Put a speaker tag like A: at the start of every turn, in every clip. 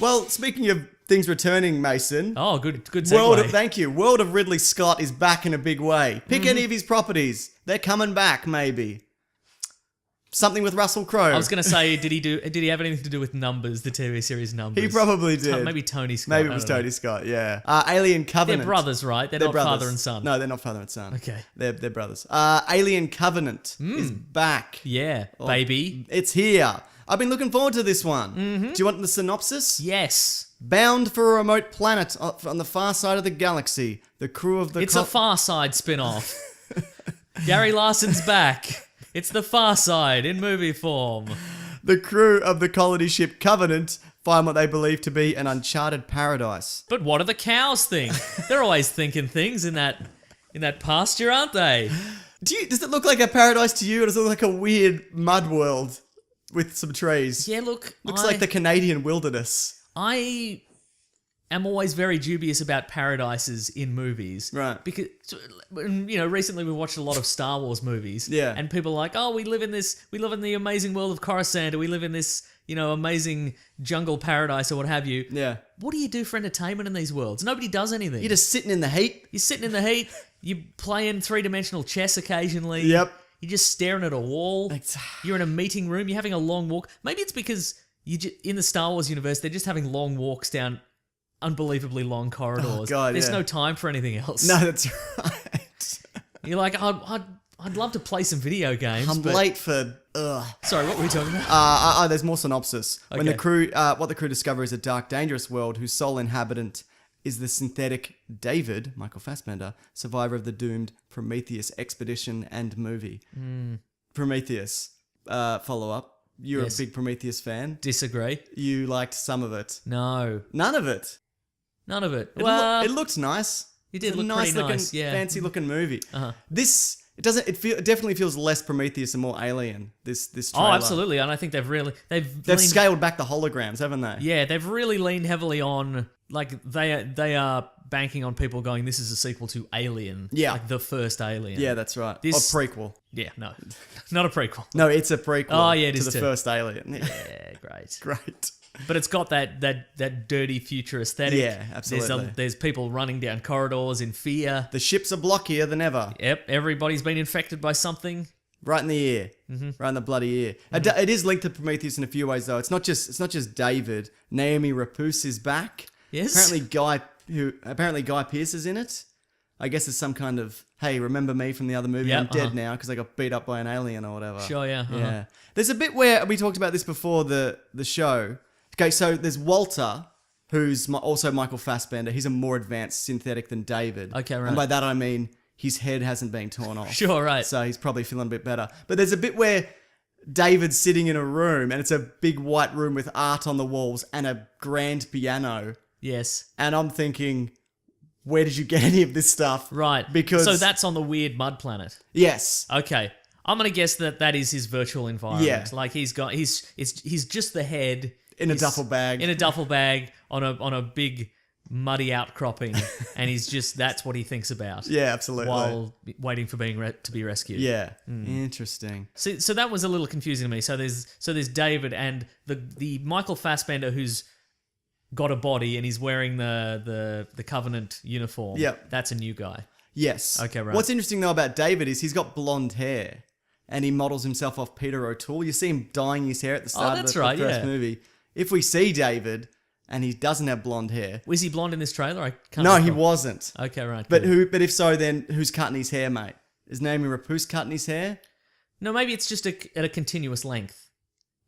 A: Well, speaking of things returning, Mason.
B: Oh, good segue.
A: Thank you. World of Ridley Scott is back in a big way. Pick any of his properties. They're coming back, maybe. Something with Russell Crowe.
B: I was going to say, did he have anything to do with Numbers, the TV series Numbers?
A: He probably did.
B: Maybe Tony Scott.
A: Maybe it was Tony Scott, yeah. Alien Covenant.
B: They're brothers, right? They're not
A: brothers.
B: father and son.
A: No, they're not father and son.
B: Okay.
A: They're brothers. Alien Covenant is back.
B: Yeah, baby.
A: It's here. I've been looking forward to this one. Do you want the synopsis?
B: Yes.
A: Bound for a remote planet on the far side of the galaxy, the crew of the...
B: It's a Far Side spin-off. Gary Larson's back. It's the Far Side in movie form.
A: The crew of the colony ship Covenant find what they believe to be an uncharted paradise.
B: But what do the cows think? They're always thinking things in that pasture, aren't they?
A: Does it look like a paradise to you, or does it look like a weird mud world with some trees?
B: Yeah, look.
A: Looks like the Canadian wilderness.
B: I am always very dubious about paradises in movies.
A: Right.
B: Because, recently we watched a lot of Star Wars movies.
A: Yeah.
B: And people are like, oh, we live in the amazing world of Coruscant, or we live in this, amazing jungle paradise or what have you.
A: Yeah.
B: What do you do for entertainment in these worlds? Nobody does anything.
A: You're just sitting in the heat.
B: You're sitting in the heat, you're playing three-dimensional chess occasionally.
A: Yep.
B: You're just staring at a wall.
A: It's-
B: You're in a meeting room, you're having a long walk. Maybe it's because in the Star Wars universe, they're just having long walks down unbelievably long corridors.
A: Oh, God,
B: There's
A: yeah.
B: no time for anything else.
A: No, that's right.
B: You're like, I'd love to play some video games.
A: I'm
B: but...
A: late for... Ugh.
B: Sorry, what were we talking about?
A: There's more synopsis. When the
B: Okay.
A: crew, what the crew discover is a dark, dangerous world whose sole inhabitant is the synthetic David, Michael Fassbender, survivor of the doomed Prometheus expedition and movie. Prometheus, follow up. You're
B: Yes.
A: a big Prometheus fan.
B: Disagree.
A: You liked some of it.
B: No.
A: None of it.
B: None of it.
A: It,
B: Well,
A: it looked nice.
B: it did
A: It's a
B: look pretty
A: looking,
B: nice, yeah.
A: fancy looking movie.
B: Uh-huh.
A: This it definitely feels less Prometheus and more Alien. This
B: oh,
A: trailer.
B: absolutely. And I think they've
A: They've
B: leaned,
A: scaled back the holograms, haven't they?
B: yeah, they've really leaned heavily on, like, they are banking on people going, this is a sequel to Alien.
A: Yeah.
B: Like the first Alien.
A: Yeah, that's right.
B: This-
A: Or prequel.
B: Yeah, no. Not a prequel.
A: No, it's a prequel.
B: Oh, yeah, it
A: to
B: is
A: the
B: too.
A: first Alien. Yeah.
B: Yeah, great.
A: Great.
B: But it's got that dirty future aesthetic.
A: Yeah, absolutely.
B: There's people running down corridors in fear.
A: The ships are blockier than ever.
B: Yep, everybody's been infected by something.
A: Right in the ear. Right in the bloody ear. It is linked to Prometheus in a few ways, though. It's not just David. Naomi Rapace is back.
B: Yes.
A: Apparently Guy Pearce is in it. I guess it's some kind of, hey, remember me from the other movie?
B: Yep,
A: I'm dead now because I got beat up by an alien or whatever.
B: Sure, yeah. Uh-huh.
A: Yeah. There's a bit where we talked about this before the show. Okay, so there's Walter, who's also Michael Fassbender. He's a more advanced synthetic than David.
B: Okay, right.
A: And by that I mean his head hasn't been torn off.
B: Sure, right.
A: So he's probably feeling a bit better. But there's a bit where David's sitting in a room, and it's a big white room with art on the walls and a grand piano.
B: Yes.
A: And I'm thinking, where did you get any of this stuff?
B: Right.
A: Because...
B: So that's on the weird mud planet.
A: Yes.
B: Okay. I'm gonna guess that is his virtual environment.
A: Yeah.
B: Like he's just the head
A: In a
B: He's
A: duffel bag.
B: In a duffel bag on a big muddy outcropping, and that's what he thinks about.
A: Yeah, absolutely.
B: While waiting for to be rescued.
A: Yeah. Interesting.
B: So that was a little confusing to me. So there's David and the Michael Fassbender who's got a body and he's wearing the Covenant uniform.
A: Yep.
B: That's a new guy.
A: Yes.
B: Okay, right.
A: What's interesting, though, about David is he's got blonde hair, and he models himself off Peter O'Toole. You see him dyeing his hair at the start
B: that's
A: of the
B: right,
A: first
B: yeah.
A: movie. If we see David and he doesn't have blonde hair...
B: Was he blonde in this trailer? I can't
A: No, he
B: recall.
A: wasn't.
B: Okay, right.
A: But
B: good.
A: But if so, then who's cutting his hair, mate? Is Naomi Rapace cutting his hair?
B: No, maybe it's just at a continuous length,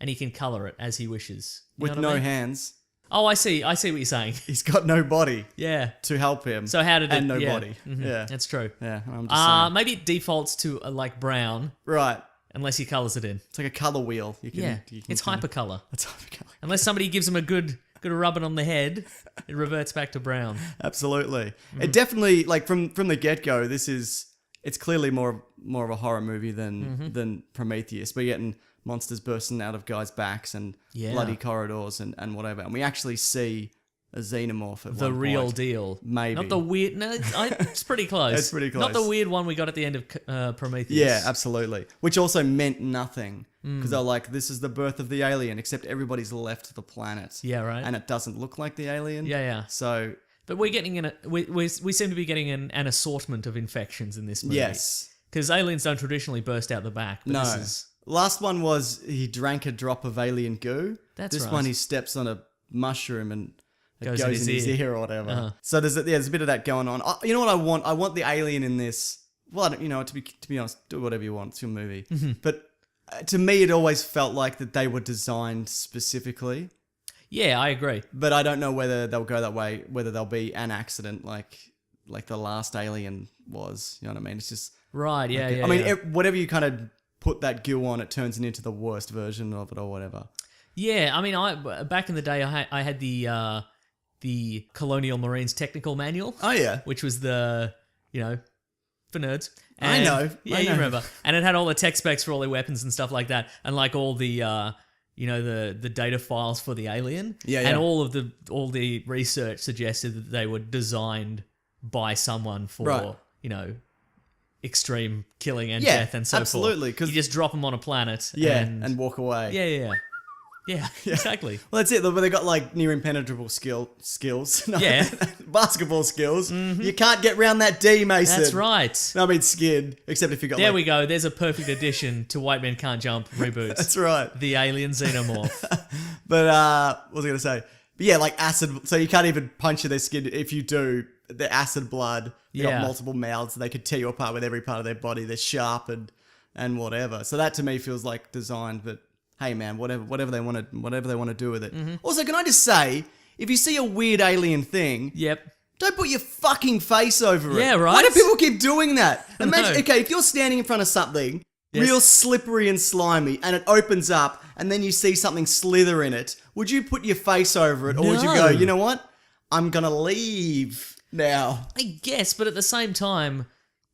B: and he can color it as he wishes. You
A: With
B: know what
A: no
B: I mean?
A: hands.
B: Oh, I see what you're saying.
A: He's got no body
B: Yeah.
A: to help him.
B: So how did it?
A: And no
B: yeah.
A: body.
B: Mhm.
A: Yeah.
B: That's true.
A: Yeah, I'm just saying.
B: Maybe it defaults to like brown
A: Right.
B: unless he colors it in.
A: It's like a colour wheel. You can,
B: Yeah,
A: you can
B: it's
A: kinda-
B: hypercolor.
A: It's hypercolor.
B: Unless somebody gives him a good rubbing on the head, it reverts back to brown.
A: Absolutely.
B: Mm.
A: It definitely, like, from the get-go, it's clearly more of a horror movie than Prometheus. We're getting monsters bursting out of guys' backs and
B: Yeah.
A: bloody corridors and whatever. And we actually see a xenomorph at
B: The
A: one
B: real
A: point.
B: deal.
A: Maybe.
B: Not the weird... No, it's pretty close.
A: It's pretty
B: Not the
A: close.
B: weird one we got at the end of Prometheus.
A: Yeah, absolutely. Which also meant nothing.
B: Hmm.
A: Because they're like, this is the birth of the alien, except everybody's left the planet.
B: Yeah, right.
A: And it doesn't look like the alien.
B: Yeah, yeah.
A: So,
B: But we're getting we seem to be getting an assortment of infections in this movie.
A: yes.
B: Because aliens don't traditionally burst out the back. But
A: No.
B: This is,
A: Last one was he drank a drop of alien goo.
B: That's
A: this
B: right.
A: one he steps on a mushroom and it
B: Goes
A: goes
B: in
A: in
B: his
A: his
B: ear.
A: ear or whatever.
B: Uh-huh.
A: So there's a bit of that going on. You know what I want? I want the alien in this. Well, I don't, to be honest, do whatever you want. It's your movie.
B: Mm-hmm.
A: But to me, it always felt like that they were designed specifically.
B: yeah, I agree.
A: But I don't know whether they'll go that way. Whether they'll be an accident like the last Alien was. You know what I mean? It's just.
B: Right, yeah, yeah.
A: I mean,
B: yeah.
A: whatever you kind of put that goo on, it turns it into the worst version of it or whatever.
B: Yeah, I mean, back in the day, I had the Colonial Marines Technical Manual,
A: Oh yeah.
B: which was the, for nerds.
A: I know,
B: Yeah,
A: I
B: you
A: know.
B: remember. And it had all the tech specs for all their weapons and stuff like that, and like all the, the data files for the alien.
A: Yeah,
B: And
A: yeah.
B: all the research suggested that they were designed by someone for,
A: Right.
B: extreme killing and
A: Yeah,
B: death and so
A: absolutely,
B: forth.
A: 'cause-
B: You just drop them on a planet.
A: Yeah,
B: and
A: and walk away.
B: yeah. Yeah, exactly.
A: Well, that's it. But they got like near impenetrable skills. No,
B: Yeah.
A: basketball skills. You can't get round that D, Mason.
B: That's right.
A: No, I mean skin. Except if you got.
B: There
A: like,
B: we go. There's a perfect addition to White Men Can't Jump reboots.
A: That's right.
B: The alien xenomorph.
A: But what was I gonna say? But yeah, like acid. So you can't even puncture their skin. If you do, the acid blood. They
B: Yeah.
A: got multiple mouths. So they could tear you apart with every part of their body. They're sharp and whatever. So that to me feels like designed. But hey, man, whatever they want to do with it.
B: Mm-hmm.
A: Also, can I just say, if you see a weird alien thing,
B: Yep.
A: don't put your fucking face over it.
B: Yeah, right?
A: Why do people keep doing that? Imagine,
B: know.
A: okay, if you're standing in front of something
B: Yes.
A: real slippery and slimy, and it opens up, and then you see something slither in it, would you put your face over it, or would you
B: No.
A: go, you know what? I'm gonna leave now.
B: I guess, but at the same time,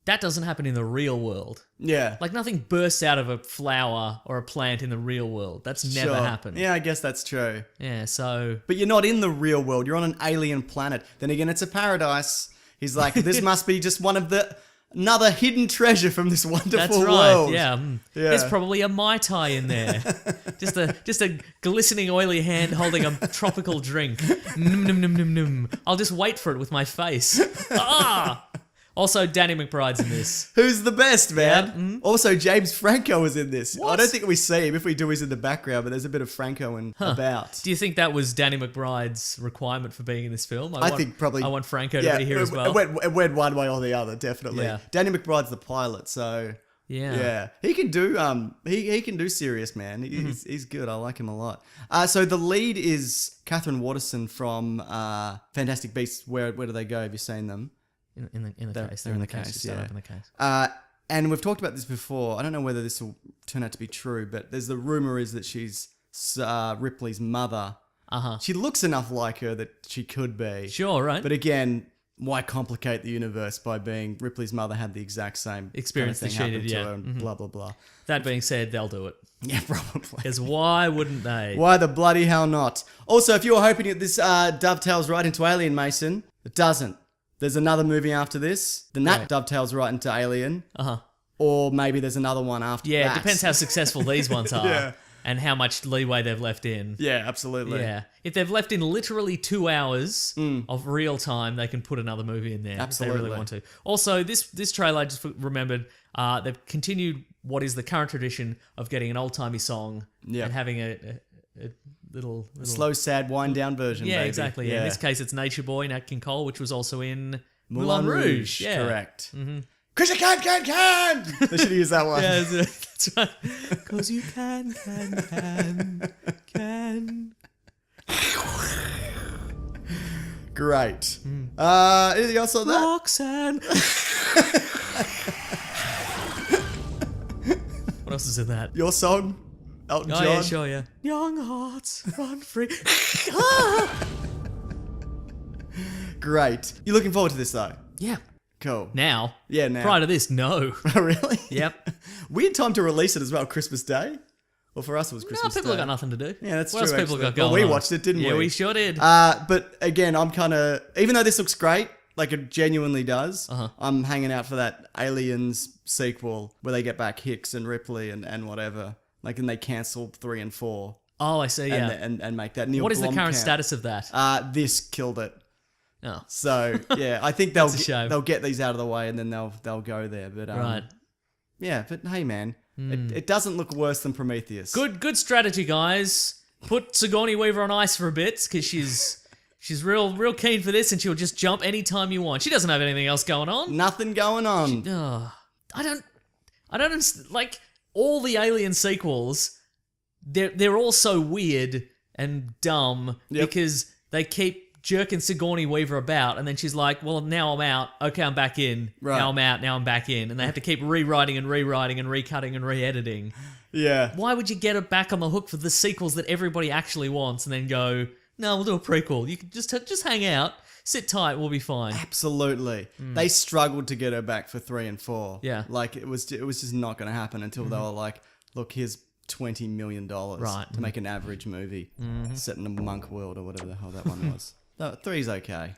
B: that doesn't happen in the real world.
A: Yeah.
B: Like nothing bursts out of a flower or a plant in the real world. That's never
A: Sure.
B: happened.
A: Yeah, I guess that's true.
B: Yeah, so
A: But you're not in the real world. You're on an alien planet. Then again, it's a paradise. He's like, this must be just another hidden treasure from this wonderful
B: that's right.
A: world.
B: Yeah.
A: Yeah.
B: There's probably a Mai Tai in there. just a glistening oily hand holding a tropical drink. Num num num num num. I'll just wait for it with my face. Ah! Also, Danny McBride's in this.
A: Who's the best, man?
B: Yeah, mm-hmm.
A: Also, James Franco was in this. I
B: What?
A: don't think we see him. If we do, he's in the background, but there's a bit of Franco about.
B: Do you think that was Danny McBride's requirement for being in this film?
A: I think probably.
B: I want Franco to be here as well.
A: It went one way or the other, definitely.
B: Yeah.
A: Danny McBride's the pilot, so
B: Yeah.
A: he can do he can do serious, man. He's good. I like him a lot. So the lead is Catherine Waterston from Fantastic Beasts. Where do they go? Have you seen them?
B: In the
A: They're-
B: case.
A: they're
B: They're
A: in
B: in
A: the
B: the case.
A: case,
B: Just start
A: yeah.
B: up in the case.
A: And we've talked about this before. I don't know whether this will turn out to be true, but there's the rumor is that she's Ripley's mother.
B: Uh-huh.
A: She looks enough like her that she could be.
B: Sure, right?
A: But again, why complicate the universe by being Ripley's mother had the exact same
B: Experience
A: kind of
B: that
A: thing
B: she
A: happen
B: did,
A: to
B: yeah.
A: her and blah blah blah.
B: that being said, they'll do it.
A: Yeah, probably.
B: Because why wouldn't they?
A: Why the bloody hell not? Also, if you were hoping that this dovetails right into Alien, Mason, it doesn't. There's another movie after this. Then that
B: Right.
A: dovetails right into Alien.
B: Uh-huh.
A: Or maybe there's another one after
B: Yeah,
A: that.
B: it depends how successful these ones are.
A: Yeah.
B: And how much leeway they've left in.
A: Yeah, absolutely.
B: Yeah. If they've left in literally 2 hours of real time, they can put another movie in there if they
A: Absolutely.
B: really want to. Also, this trailer, I just remembered, they've continued what is the current tradition of getting an old-timey song
A: Yeah.
B: and having a little...
A: Slow, sad, wind down version.
B: Yeah,
A: baby.
B: exactly. Yeah. In this case, it's Nature Boy, Nat King Cole, which was also in
A: Moulin Rouge.
B: Yeah.
A: Correct. Mm-hmm. Cause you can! They should use that one.
B: Yeah, that's right. Because you can.
A: Great. Anything else on that?
B: Roxanne. What else is in that?
A: Your song? Elton
B: Oh,
A: John?
B: yeah, sure, yeah. Young hearts run free. Ah!
A: Great. You looking forward to this though?
B: Yeah.
A: Cool.
B: Now.
A: Yeah, now.
B: Prior to this, no.
A: Really?
B: Yep.
A: Weird time to release it as well, Christmas Day. Well, for us, it was
B: No,
A: Christmas
B: people
A: Day.
B: have got nothing to do.
A: Yeah, that's
B: what
A: true.
B: else people
A: actually.
B: got going
A: Well, we
B: on?
A: watched it, didn't we?
B: Yeah, we sure did.
A: But again, I'm kind of, even though this looks great, like it genuinely does,
B: Uh-huh.
A: I'm hanging out for that Aliens sequel where they get back Hicks and Ripley and whatever. Like, and they cancel 3 and 4
B: Oh, I see, yeah.
A: and make that. Neil
B: What is the current
A: Blomkamp.
B: status of that?
A: This killed it.
B: Oh,
A: So yeah, I think
B: That's a shame.
A: they'll get these out of the way and then they'll go there. But
B: right.
A: yeah. But hey, man, it doesn't look worse than Prometheus.
B: Good strategy, guys. Put Sigourney Weaver on ice for a bit because she's real keen for this, and she'll just jump anytime you want. She doesn't have anything else going on.
A: Nothing going on.
B: I don't understand. Like all the Alien sequels, they're all so weird and dumb
A: Yep.
B: because they keep jerking Sigourney Weaver about, and then she's like, "Well, now I'm out. Okay, I'm back in.
A: Right.
B: Now I'm out. Now I'm back in." And they have to keep rewriting and recutting and re-editing.
A: Yeah.
B: Why would you get it back on the hook for the sequels that everybody actually wants, and then go, "No, we'll do a prequel. You can just hang out, sit tight, we'll be fine."
A: Absolutely. They struggled to get her back for 3 and 4.
B: Yeah.
A: Like it was just not going to happen until they were like, look, here's $20 million
B: Right.
A: to make an average movie set in a monk world or whatever the hell that one was. No, 3's okay.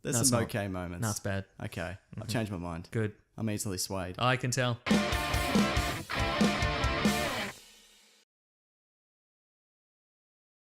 A: There's
B: No, it's
A: some
B: not.
A: okay moments.
B: No, it's bad.
A: Okay. I've changed my mind.
B: Good.
A: I'm easily swayed.
B: I can tell.